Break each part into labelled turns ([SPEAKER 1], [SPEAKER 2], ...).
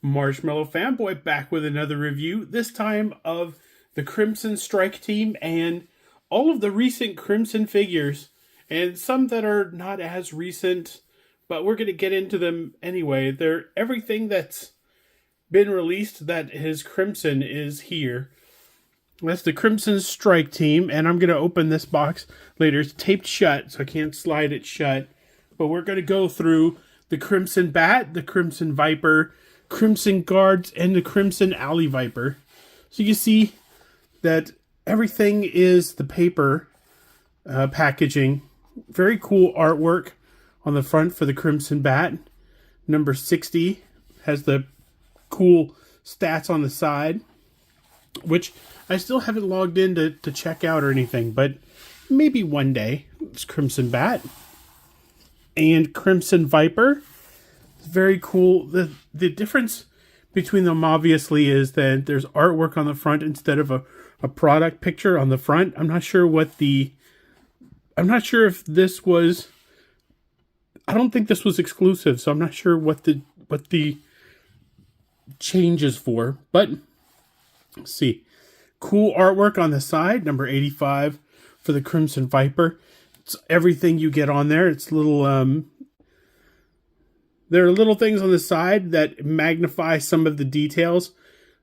[SPEAKER 1] Marshmallow Fanboy back with another review, this time of the Crimson Strike team and all of the recent Crimson figures, and some that are not as recent, but we're going to get into them anyway. They're everything that's been released that is Crimson is here. That's the Crimson Strike team, and I'm going to open this box later. It's taped shut, so I can't slide it shut, but we're going to go through the Crimson Bat, the Crimson Viper, Crimson Guards, and the Crimson Alley Viper. So you see that everything is the paper packaging. Very cool artwork on the front for the Crimson Bat. Number 60 has the cool stats on the side, which I still haven't logged in to check out or anything, but maybe one day. It's Crimson Bat and Crimson Viper. Very cool. The difference between them obviously is that there's artwork on the front instead of a product picture on the front. I'm not sure if this was, I don't think this was exclusive, so I'm not sure what the change is for, but let's see. Cool artwork on the side, number 85 for the Crimson Viper. It's everything you get on there. It's little there are little things on the side that magnify some of the details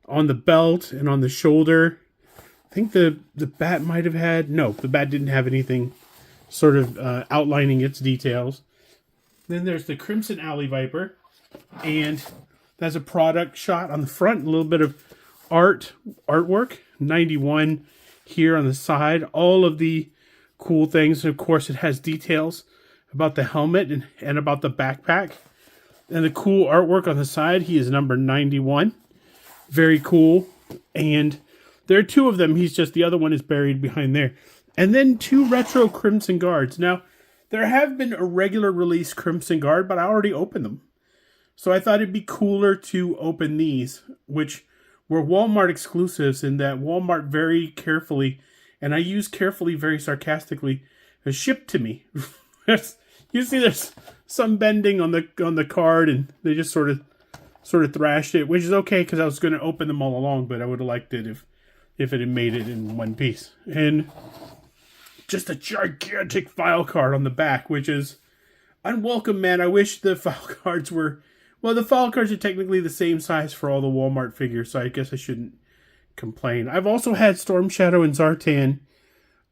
[SPEAKER 1] on the belt and on the shoulder. I think the bat might have had... No, the bat didn't have anything sort of outlining its details. Then there's the Crimson Alley Viper. And that's a product shot on the front. A little bit of artwork. 91 here on the side. All of the cool things. And of course, it has details about the helmet and about the backpack. And the cool artwork on the side, he is number 91. Very cool. And there are two of them. The other one is buried behind there. And then two retro Crimson Guards. Now, there have been a regular release Crimson Guard, but I already opened them. So I thought it'd be cooler to open these, which were Walmart exclusives, in that Walmart very carefully, and I use carefully very sarcastically, shipped to me. You see there's some bending on the card, and they just sort of thrashed it, which is okay because I was going to open them all along, but I would have liked it if it had made it in one piece. And just a gigantic file card on the back, which is unwelcome, man. I wish the file cards were... Well, the file cards are technically the same size for all the Walmart figures, so I guess I shouldn't complain. I've also had Storm Shadow and Zartan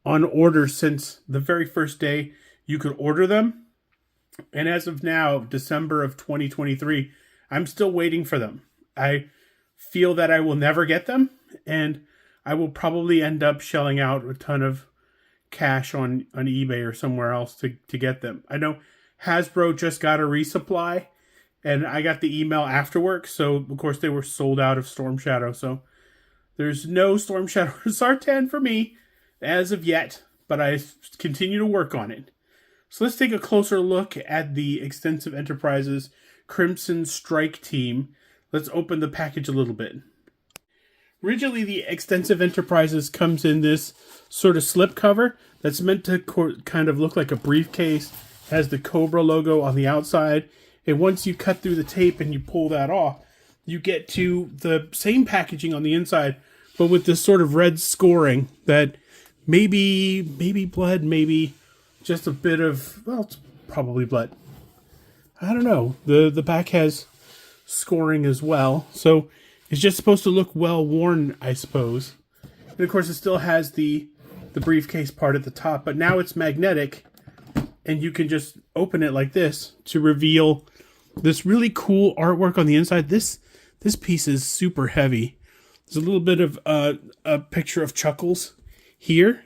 [SPEAKER 1] on order since the very first day you could order them. And as of now, December of 2023, I'm still waiting for them. I feel that I will never get them, and I will probably end up shelling out a ton of cash on eBay or somewhere else to get them. I know Hasbro just got a resupply, and I got the email afterwards, so of course they were sold out of Storm Shadow. So there's no Storm Shadow or Zartan for me as of yet, but I continue to work on it. So let's take a closer look at the Extensive Enterprises Crimson Strike team. Let's open the package a little bit. Originally, the Extensive Enterprises comes in this sort of slip cover that's meant to kind of look like a briefcase. It has the Cobra logo on the outside. And once you cut through the tape and you pull that off, you get to the same packaging on the inside, but with this sort of red scoring that maybe blood, maybe just a bit of, well, it's probably blood. I don't know. The back has scoring as well, so it's just supposed to look well worn, I suppose. And of course, it still has the briefcase part at the top, but now it's magnetic, and you can just open it like this to reveal this really cool artwork on the inside. This piece is super heavy. There's a little bit of a picture of Chuckles here.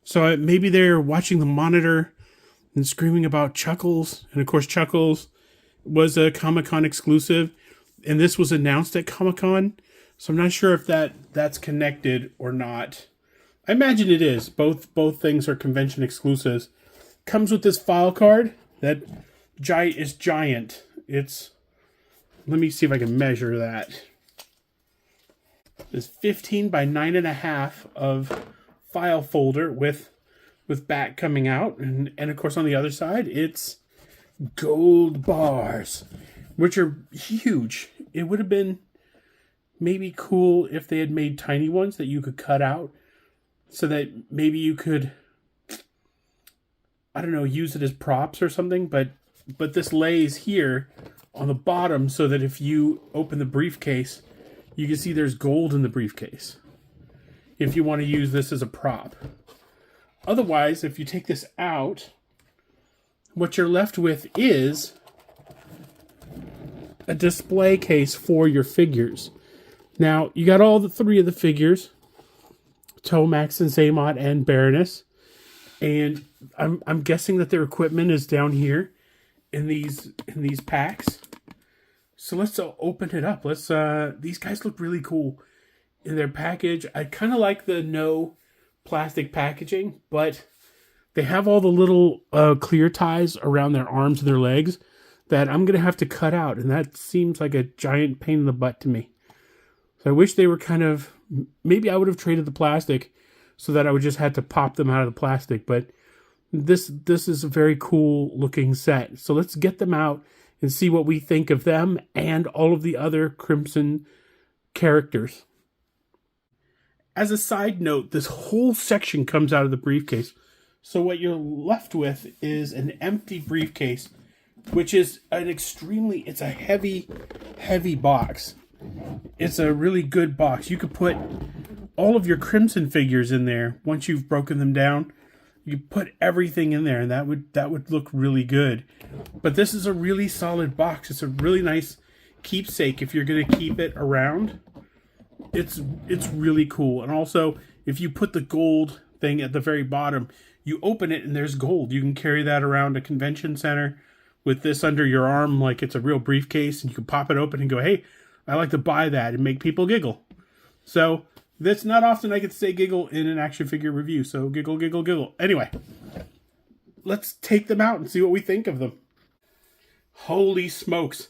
[SPEAKER 1] So maybe they're watching the monitor and screaming about Chuckles. And of course, Chuckles was a Comic-Con exclusive, and this was announced at Comic-Con. So I'm not sure if that's connected or not. I imagine it is. Both things are convention exclusives. Comes with this file card that is giant. Let me see if I can measure that. It's 15 by 9.5 of file folder with back coming out, and of course on the other side it's gold bars, which are huge. it would have been maybe cool if they had made tiny ones that you could cut out so that maybe you could, I don't know, use it as props or something. But this lays here on the bottom so that if you open the briefcase, you can see there's gold in the briefcase if you want to use this as a prop. Otherwise, if you take this out, what you're left with is a display case for your figures. Now, you got all the three of the figures, Tomax and Xamot and Baroness, and I'm guessing that their equipment is down here in these packs. So let's open it up. Let's these guys look really cool in their package. I kind of like the no plastic packaging, but they have all the little clear ties around their arms and their legs that I'm going to have to cut out, and that seems like a giant pain in the butt to me. So I wish they were kind of, maybe I would have traded the plastic so that I would just have to pop them out of the plastic, but this is a very cool looking set. So let's get them out and see what we think of them and all of the other Crimson characters. As a side note, this whole section comes out of the briefcase. So what you're left with is an empty briefcase, which is it's a heavy, heavy box. It's a really good box. You could put all of your Crimson figures in there once you've broken them down. You put everything in there, and that would look really good. But this is a really solid box. It's a really nice keepsake if you're going to keep it around. It's really cool. And also, if you put the gold thing at the very bottom, you open it and there's gold. You can carry that around a convention center with this under your arm like it's a real briefcase, and you can pop it open and go, hey, I like to buy that and make people giggle. So that's not often I get to say giggle in an action figure review. So giggle, giggle, giggle. Anyway, let's take them out and see what we think of them. Holy smokes.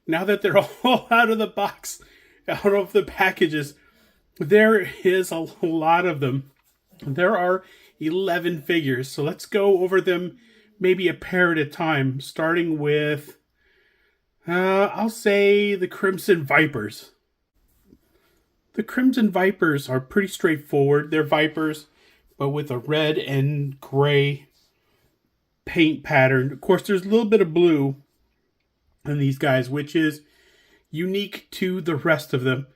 [SPEAKER 1] Now that they're all out of the box, out of the packages, there is a lot of them. There are 11 figures. So let's go over them maybe a pair at a time, starting with, I'll say the Crimson Vipers. The Crimson Vipers are pretty straightforward. They're Vipers, but with a red and gray paint pattern. Of course, there's a little bit of blue in these guys, which is unique to the rest of them.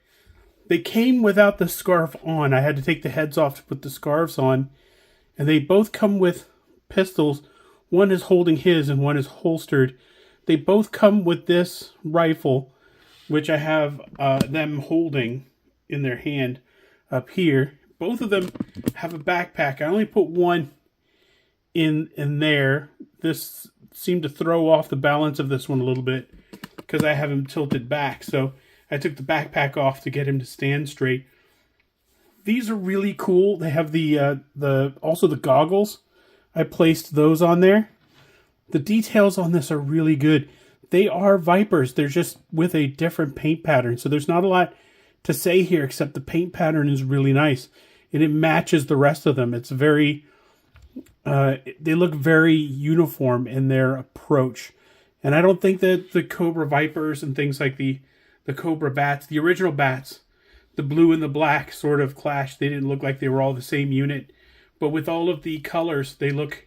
[SPEAKER 1] They came without the scarf on. I had to take the heads off to put the scarves on. And they both come with pistols. One is holding his and one is holstered. They both come with this rifle, which I have them holding in their hand up here. Both of them have a backpack. I only put one in there. This seemed to throw off the balance of this one a little bit because I have him tilted back. So I took the backpack off to get him to stand straight. These are really cool. They have also the goggles. I placed those on there. The details on this are really good. They are Vipers. They're just with a different paint pattern. So there's not a lot to say here except the paint pattern is really nice. And it matches the rest of them. It's very... they look very uniform in their approach. And I don't think that the Cobra Vipers and things like the Cobra Bats, the original Bats, the blue and the black sort of clash. They didn't look like they were all the same unit. But with all of the colors, they look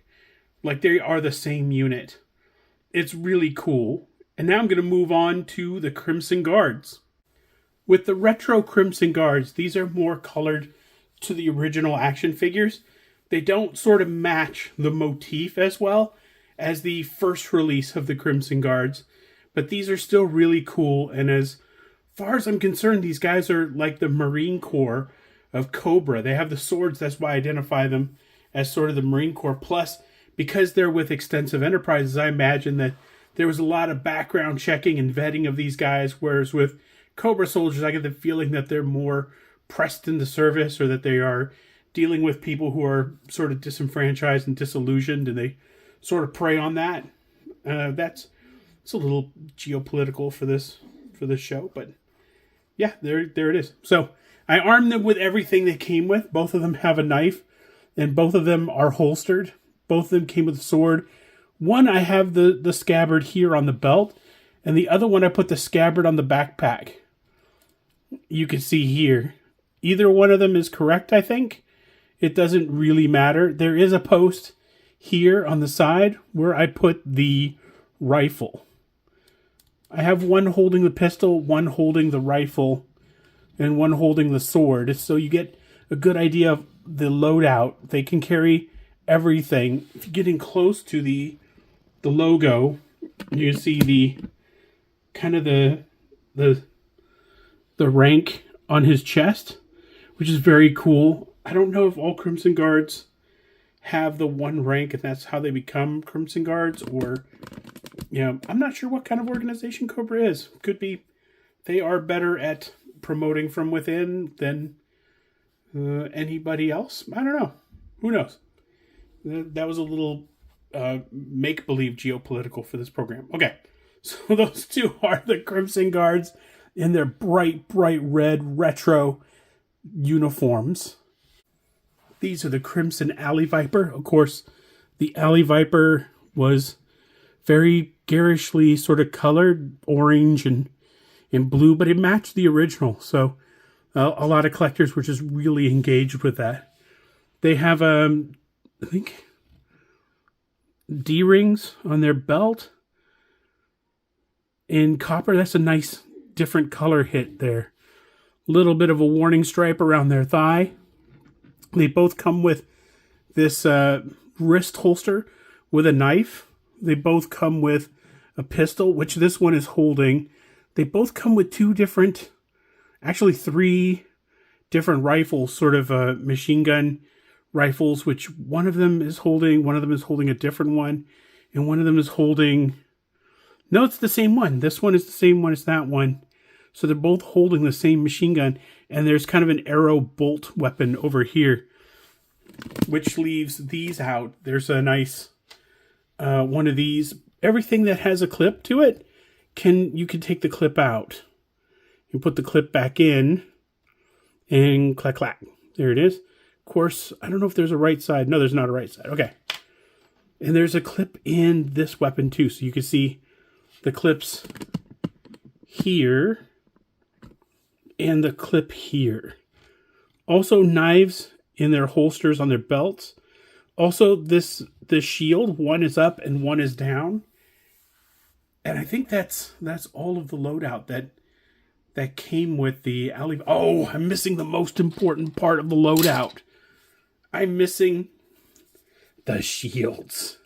[SPEAKER 1] like they are the same unit. It's really cool. And now I'm going to move on to the Crimson Guards. With the retro Crimson Guards, these are more colored to the original action figures. They don't sort of match the motif as well as the first release of the Crimson Guards. But these are still really cool. And as far as I'm concerned, these guys are like the Marine Corps of Cobra. They have the swords. That's why I identify them as sort of the Marine Corps. Plus, because they're with Extensive Enterprises, I imagine that there was a lot of background checking and vetting of these guys. Whereas with Cobra soldiers, I get the feeling that they're more pressed into service, or that they are dealing with people who are sort of disenfranchised and disillusioned, and they sort of prey on that. It's a little geopolitical for this show, but yeah, there it is. So I armed them with everything they came with. Both of them have a knife, and both of them are holstered. Both of them came with a sword. One, I have the scabbard here on the belt, And the other one, I put the scabbard on the backpack. You can see here. Either one of them is correct, I think. It doesn't really matter. There is a post here on the side where I put the rifle. I have one holding the pistol, one holding the rifle, and one holding the sword. So you get a good idea of the loadout. They can carry everything. If you're getting close to the logo, you see the kind of the rank on his chest, which is very cool. I don't know if all Crimson Guards have the one rank and that's how they become Crimson Guards, or I'm not sure what kind of organization Cobra is. Could be they are better at promoting from within than anybody else. I don't know. Who knows? That was a little make-believe geopolitical for this program. Okay, so those two are the Crimson Guards in their bright, bright red retro uniforms. These are the Crimson Alley Viper. Of course, the Alley Viper was very garishly sort of colored, orange and blue, but it matched the original. So a lot of collectors were just really engaged with that. They have, I think, D-rings on their belt. In copper, that's a nice different color hit there. A little bit of a warning stripe around their thigh. They both come with this wrist holster with a knife. They both come with a pistol, which this one is holding. They both come with three different rifles, sort of machine gun rifles, which one of them is holding a different one, and one of them is holding... No, it's the same one. This one is the same one as that one. So they're both holding the same machine gun, and there's kind of an arrow bolt weapon over here, which leaves these out. There's a nice one of these. Everything that has a clip to it, you can take the clip out. You put the clip back in, and clack, clack. There it is. Of course, I don't know if there's a right side. No, there's not a right side. Okay. And there's a clip in this weapon too, so you can see the clips here and the clip here. Also, knives in their holsters on their belts. Also, the shield, one is up and one is down. And I think that's all of the loadout that came with the alley. Oh, I'm missing the most important part of the loadout. I'm missing the shields.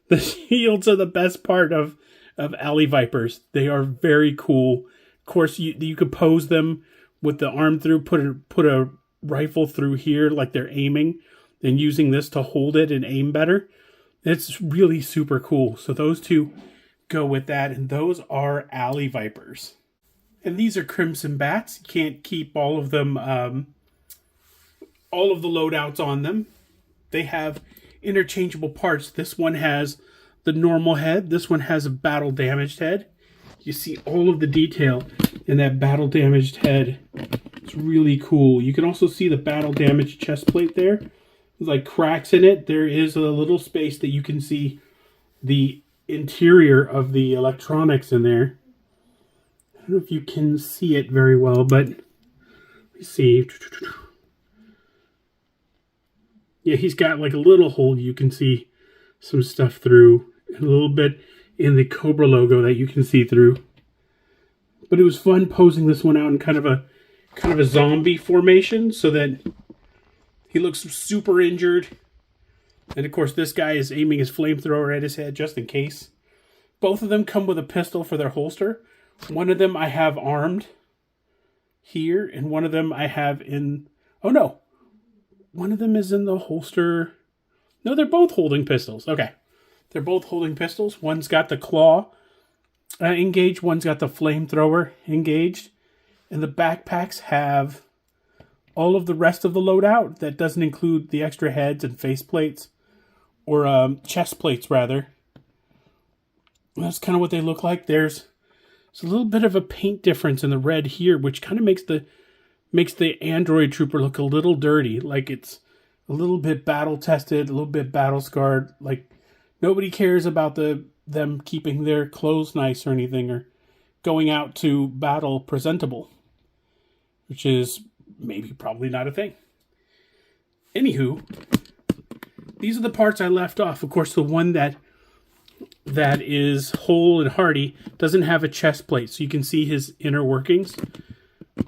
[SPEAKER 1] The shields are the best part of Alley Vipers. They are very cool. Of course, you could pose them with the arm through, put a rifle through here like they're aiming, and using this to hold it and aim better. It's really super cool. So those two go with that, and those are Alley Vipers. And these are Crimson Bats. You can't keep all of them, all of the loadouts on them. They have interchangeable parts. This one has the normal head. This one has a battle damaged head. You see all of the detail in that battle damaged head. It's really cool. You can also see the battle damaged chest plate there. There's like cracks in it. There is a little space that you can see the interior of the electronics in there. I don't know if you can see it very well, but let's see. Yeah, he's got like a little hole you can see some stuff through, and a little bit in the Cobra logo that you can see through. But it was fun posing this one out in kind of a zombie formation, so that he looks super injured. And of course, this guy is aiming his flamethrower at his head just in case. Both of them come with a pistol for their holster. One of them I have armed here, and one of them I have in... Oh no! One of them is in the holster... No, they're both holding pistols. Okay. They're both holding pistols. One's got the claw engaged. One's got the flamethrower engaged. And the backpacks have all of the rest of the loadout. That doesn't include the extra heads and face plates. Or chest plates, rather. That's kind of what they look like. There's a little bit of a paint difference in the red here, which kind of makes the android trooper look a little dirty. Like it's a little bit battle tested, a little bit battle scarred. Like nobody cares about the them keeping their clothes nice or anything, or going out to battle presentable, which is maybe probably not a thing. Anywho, these are the parts I left off. Of course, the one that is whole and hearty doesn't have a chest plate, so you can see his inner workings.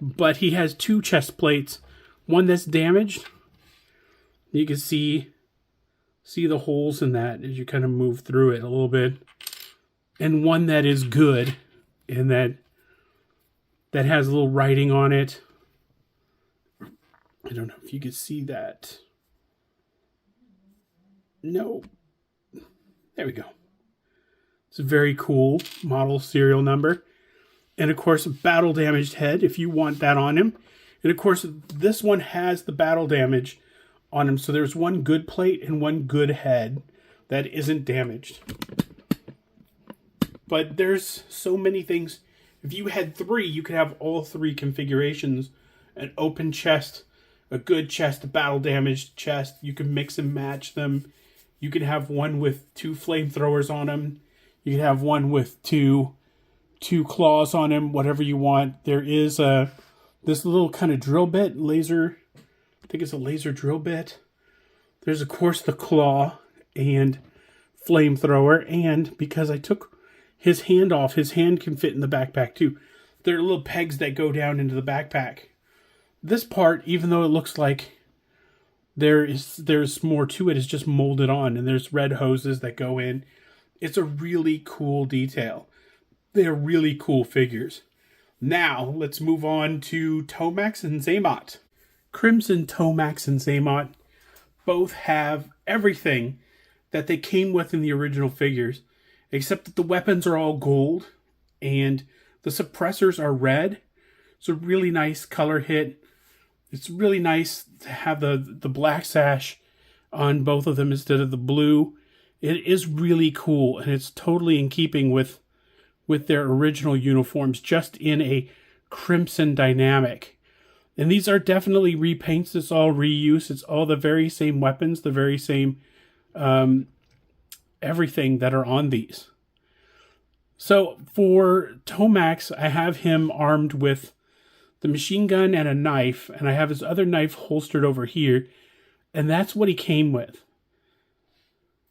[SPEAKER 1] But he has two chest plates, one that's damaged. You can see the holes in that as you kind of move through it a little bit, and one that is good, and that has a little writing on it. I don't know if you can see that. No. There we go. It's a very cool model serial number. And of course, battle damaged head if you want that on him. And of course, this one has the battle damage on him. So there's one good plate and one good head that isn't damaged. But there's so many things. If you had three, you could have all three configurations. An open chest, a good chest, a battle damaged chest. You can mix and match them. You can have one with two flamethrowers on him. You can have one with two claws on him, whatever you want. There is this little kind of drill bit, laser, I think it's a laser drill bit. There's of course the claw and flamethrower, and because I took his hand off, his hand can fit in the backpack too. There are little pegs that go down into the backpack. This part, even though it looks like there's more to it, is just molded on, and there's red hoses that go in. It's a really cool detail. They're really cool figures. Now, let's move on to Tomax and Xamot. Crimson, Tomax, and Xamot both have everything that they came with in the original figures, except that the weapons are all gold, and the suppressors are red. It's a really nice color hit. It's really nice to have the black sash on both of them instead of the blue. It is really cool, and it's totally in keeping with their original uniforms, just in a crimson dynamic. And these are definitely repaints. It's all reuse. It's all the very same weapons, the very same everything that are on these. So for Tomax, I have him armed with the machine gun and a knife, and I have his other knife holstered over here, and that's what he came with.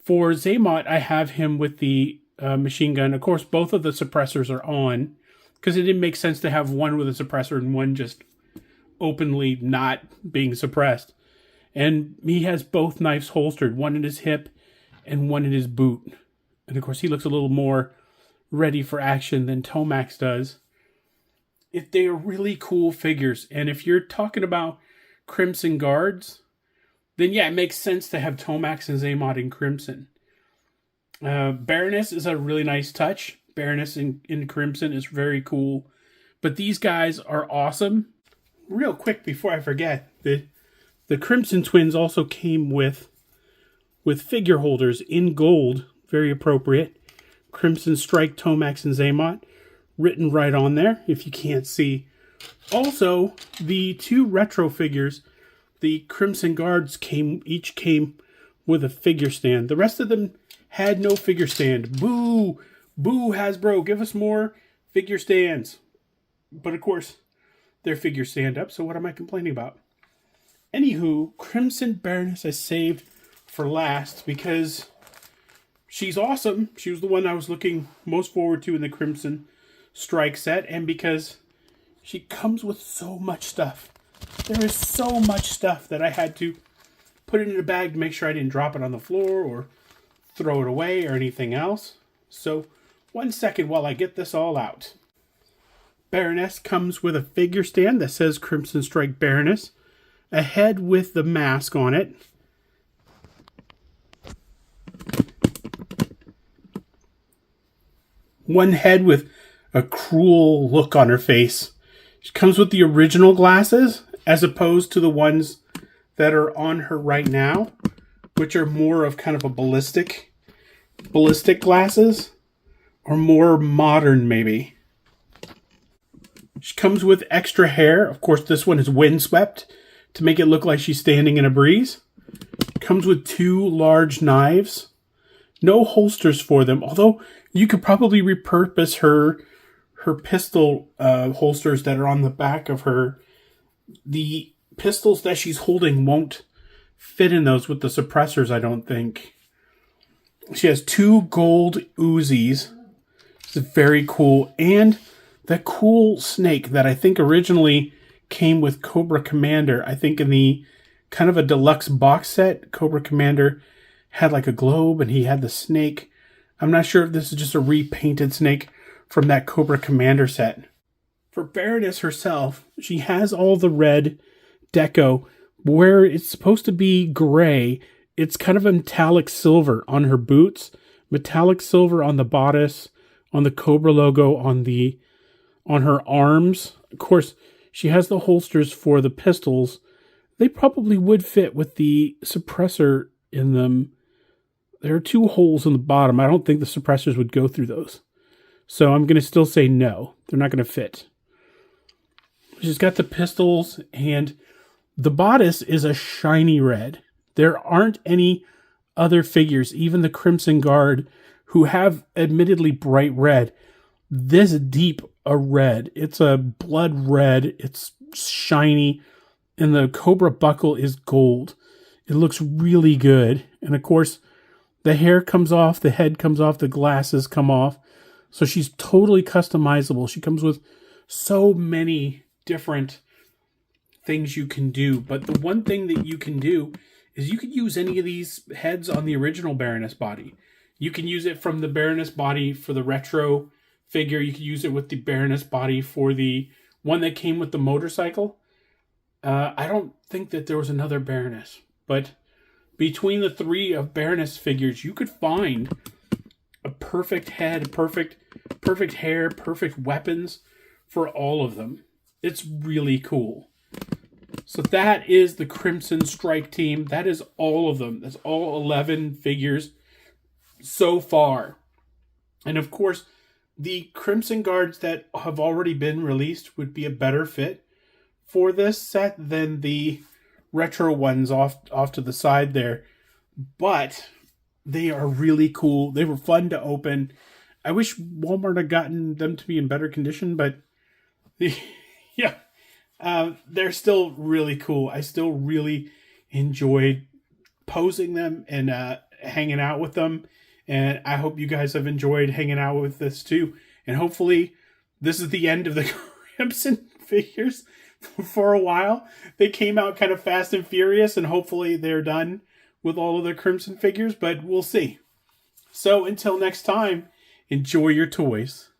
[SPEAKER 1] For Xamot, I have him with the machine gun. Of course, both of the suppressors are on, because it didn't make sense to have one with a suppressor and one just openly not being suppressed. And he has both knives holstered, one in his hip and one in his boot. And of course, he looks a little more ready for action than Tomax does. They are really cool figures, and if you're talking about Crimson Guards, then yeah, it makes sense to have Tomax and Xamot in Crimson. Baroness is a really nice touch. Baroness in Crimson is very cool, but these guys are awesome. Real quick before I forget, the Crimson Twins also came with figure holders in gold, very appropriate. Crimson Strike, Tomax, and Xamot, written right on there, if you can't see. Also, the two retro figures, the Crimson Guards, each came with a figure stand. The rest of them had no figure stand. Boo! Boo, Hasbro, give us more figure stands. But of course, their figures stand up, so what am I complaining about? Anywho, Crimson Baroness I saved for last because she's awesome. She was the one I was looking most forward to in the Crimson Strike set, and because she comes with so much stuff. There is so much stuff that I had to put it in a bag to make sure I didn't drop it on the floor or throw it away or anything else. So, 1 second while I get this all out. Baroness comes with a figure stand that says Crimson Strike Baroness, a head with the mask on it, one head with a cruel look on her face. She comes with the original glasses as opposed to the ones that are on her right now, which are more of kind of a ballistic glasses, or more modern maybe. She comes with extra hair. Of course, this one is windswept to make it look like she's standing in a breeze. Comes with two large knives. No holsters for them, although you could probably repurpose her pistol holsters that are on the back of her. The pistols that she's holding won't fit in those with the suppressors, I don't think. She has 2 gold Uzis. It's very cool. And that cool snake that I think originally came with Cobra Commander. I think in the kind of a deluxe box set, Cobra Commander had like a globe and he had the snake. I'm not sure if this is just a repainted snake from that Cobra Commander set. For Baroness herself, she has all the red deco. Where it's supposed to be gray, it's kind of a metallic silver on her boots, metallic silver on the bodice, on the Cobra logo, on her arms. Of course, she has the holsters for the pistols. They probably would fit with the suppressor in them. There are 2 holes in the bottom. I don't think the suppressors would go through those. So I'm going to still say no. They're not going to fit. She's got the pistols, and the bodice is a shiny red. There aren't any other figures, even the Crimson Guard, who have admittedly bright red, this deep a red. It's a blood red. It's shiny. And the Cobra buckle is gold. It looks really good. And of course, the hair comes off, the head comes off, the glasses come off. So she's totally customizable. She comes with so many different things you can do. But the one thing that you can do is you could use any of these heads on the original Baroness body. You can use it from the Baroness body for the retro figure. You could use it with the Baroness body for the one that came with the motorcycle. I don't think that there was another Baroness, but between the 3 of Baroness figures, you could find a perfect head, perfect hair, perfect weapons for all of them. It's really cool. So that is the Crimson Strike team. That is all of them. That's all 11 figures so far. And of course, the Crimson Guards that have already been released would be a better fit for this set than the retro ones off to the side there. But they are really cool. They were fun to open. I wish Walmart had gotten them to be in better condition, but yeah, they're still really cool. I still really enjoyed posing them and hanging out with them. And I hope you guys have enjoyed hanging out with this too. And hopefully this is the end of the Crimson figures for a while. They came out kind of fast and furious, and hopefully they're done with all of the Crimson figures, but we'll see. So until next time, enjoy your toys.